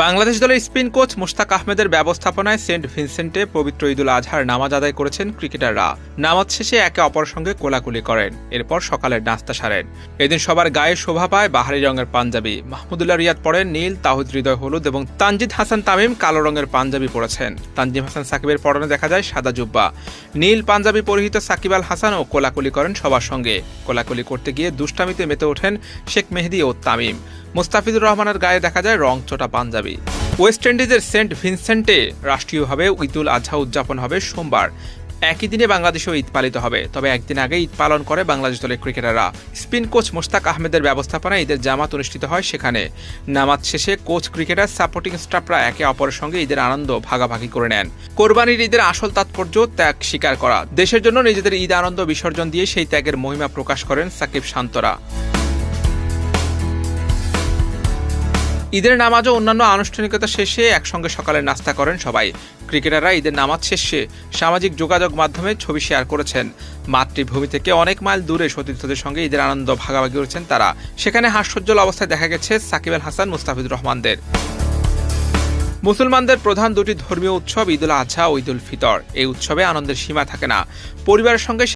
বাংলাদেশ দলের spin coach Mushtaq আহমেদের ব্যবস্থাপনায় সেন্ট ভিনসেন্টে পবিত্র ঈদুল আজহার নামাজ আদায় করেছেন ক্রিকেটাররা। নামাজ শেষে একে অপরের সঙ্গে কোলাকুলি করেন, এরপর সকালের নাস্তা সারেন। এদিন সবার গায়ে শোভা পায় বাহারি রঙের পাঞ্জাবি। মাহমুদুল্লাহ রিয়াদ পরেন নীল, তাহিদ হৃদয় হলুদ এবং তানজিদ হাসান তামিম কালো রঙের পাঞ্জাবি পরেছেন। তানজিম হাসান সাকিবের পরনে দেখা যায় সাদা জুব্বা। নীল পাঞ্জাবি পরিহিত সাকিব আল হাসানও কোলাকুলি করেন সবার সঙ্গে। কোলাকুলি করতে গিয়ে দুষ্টামিতে মেতে ওঠেন শেখ মেহেদী ও তামিম। মুস্তাফিজুর রহমানের গায়ে দেখা যায় রংচটা পাঞ্জাবি। ওয়েস্ট ইন্ডিজের সেন্ট ভিনসেন্টে রাষ্ট্রীয়ভাবে ঈদুল আজহা উদযাপন হবে সোমবার। একই দিনে বাংলাদেশেও ঈদ পালিত হবে, তবে একদিন আগে ঈদ পালন করে বাংলাদেশ দলের ক্রিকেটাররা। স্পিন কোচ মুশতাক আহমেদের ব্যবস্থাপনায় ঈদের জামাত অনুষ্ঠিত হয় সেখানে। নামাজ শেষে কোচ, ক্রিকেটার, সাপোর্টিং স্টাফরা একে অপরের সঙ্গে ঈদের আনন্দ ভাগাভাগি করে নেন। কোরবানির ঈদের আসল তাৎপর্য ত্যাগ স্বীকার করা। দেশের জন্য নিজেদের ঈদ আনন্দ বিসর্জন দিয়ে সেই ত্যাগের মহিমা প্রকাশ করেন সাকিব শান্তরা। ঈদের নামাজ ও অন্যান্য আনুষ্ঠানিকতা শেষে একসঙ্গে সকালে নাস্তা করেন সবাই। ক্রিকেটাররা ঈদের নামাজ শেষে সামাজিক যোগাযোগ মাধ্যমে ছবি শেয়ার করেছেন। মাতৃভূমি থেকে অনেক মাইল দূরে সতীর্থদের সঙ্গে ঈদের আনন্দ ভাগাভাগি করেছেন তারা। সেখানে হাস্যোজ্জ্বল অবস্থায় দেখা গেছে সাকিব আল হাসান, মুস্তাফিজুর রহমানদের। মুসলমানদের প্রধান দুটি ধর্মীয় উৎসব ঈদুল আজহা ও ঈদুল ফিতর। এই উৎসবে আনন্দের সীমা থাকে না। পরিবারের সঙ্গে